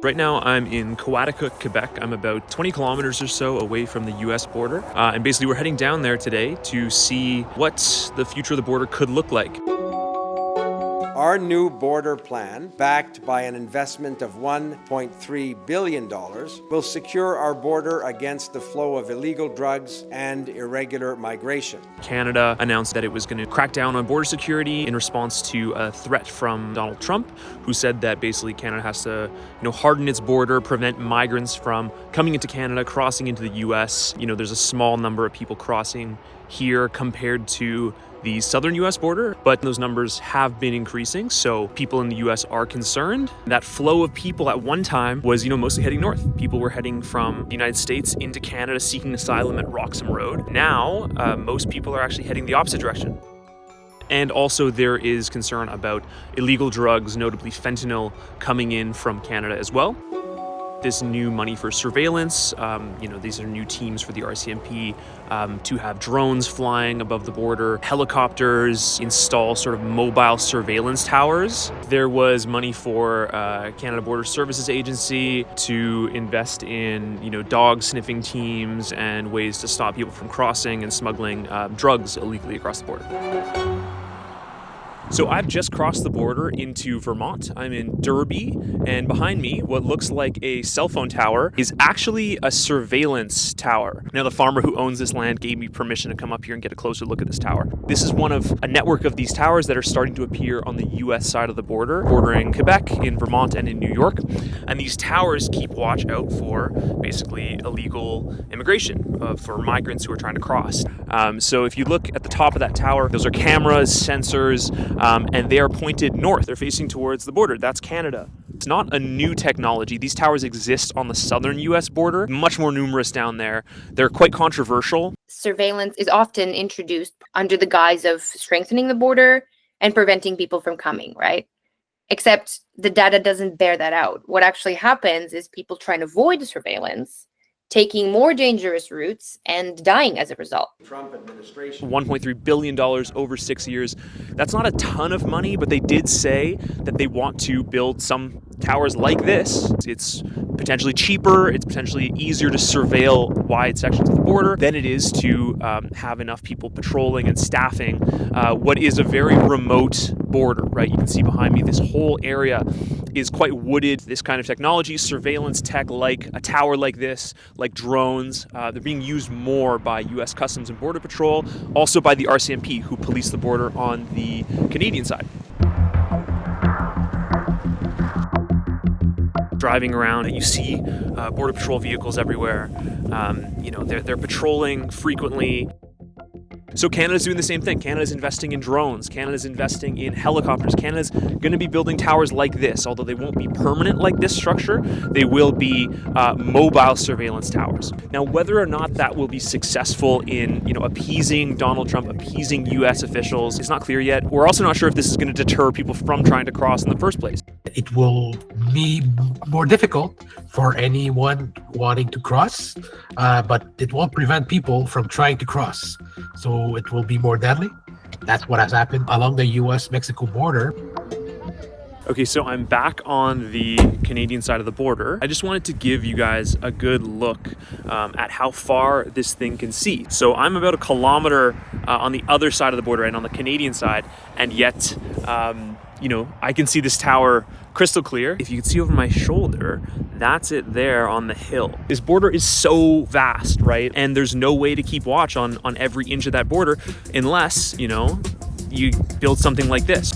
Right now, I'm in Coaticook, Quebec. I'm about 20 kilometers or so away from the U.S. border. And basically, we're heading down there today to see what the future of the border could look like. Our new border plan, backed by an investment of $1.3 billion, will secure our border against the flow of illegal drugs and irregular migration. Canada announced that it was going to crack down on border security in response to a threat from Donald Trump, who said that basically Canada has to, harden its border, prevent migrants from coming into Canada, crossing into the U.S. There's a small number of people crossing here compared to the southern U.S. border, but those numbers have been increasing, so people in the U.S. are concerned. That flow of people at one time was, mostly heading north. People were heading from the United States into Canada seeking asylum at Roxham Road. Now, most people are actually heading the opposite direction. And also there is concern about illegal drugs, notably fentanyl, coming in from Canada as well. This new money for surveillance, these are new teams for the RCMP to have drones flying above the border, helicopters, install sort of mobile surveillance towers. There was money for Canada Border Services Agency to invest in, dog sniffing teams and ways to stop people from crossing and smuggling drugs illegally across the border. So I've just crossed the border into Vermont. I'm in Derby, and behind me, what looks like a cell phone tower is actually a surveillance tower. Now, the farmer who owns this land gave me permission to come up here and get a closer look at this tower. This is one of a network of these towers that are starting to appear on the U.S. side of the border, bordering Quebec, in Vermont, and in New York. And these towers keep watch out for basically illegal immigration, for migrants who are trying to cross. So if you look at the top of that tower, those are cameras, sensors, and they are pointed north. They're facing towards the border. That's Canada. It's not a new technology. These towers exist on the southern U.S. border, much more numerous down there. They're quite controversial. Surveillance is often introduced under the guise of strengthening the border and preventing people from coming, right? Except the data doesn't bear that out. What actually happens is people trying to avoid surveillance, taking more dangerous routes and dying as a result. Trump administration. $1.3 billion over 6 years. That's not a ton of money, but they did say that they want to build some towers like this. It's potentially cheaper, it's potentially easier to surveil wide sections of the border than it is to have enough people patrolling and staffing what is a very remote border, right? You can see behind me, this whole area is quite wooded. This kind of technology, surveillance tech like a tower like this, like drones, they're being used more by U.S. Customs and Border Patrol, also by the RCMP, who police the border on the Canadian side. Driving around, you see Border Patrol vehicles everywhere. They're patrolling frequently. So Canada's doing the same thing. Canada's investing in drones. Canada's investing in helicopters. Canada's going to be building towers like this, although they won't be permanent like this structure. They will be mobile surveillance towers. Now, whether or not that will be successful in, appeasing Donald Trump, appeasing U.S. officials, is not clear yet. We're also not sure if this is going to deter people from trying to cross in the first place. It will be more difficult for anyone wanting to cross, but it won't prevent people from trying to cross. So it will be more deadly. That's what has happened along the U.S.-Mexico border. Okay, so I'm back on the Canadian side of the border. I just wanted to give you guys a good look at how far this thing can see. So I'm about a kilometer on the other side of the border and on the Canadian side, and yet, I can see this tower crystal clear. If you can see over my shoulder, that's it there on the hill. This border is so vast, right? And there's no way to keep watch on every inch of that border unless, you build something like this.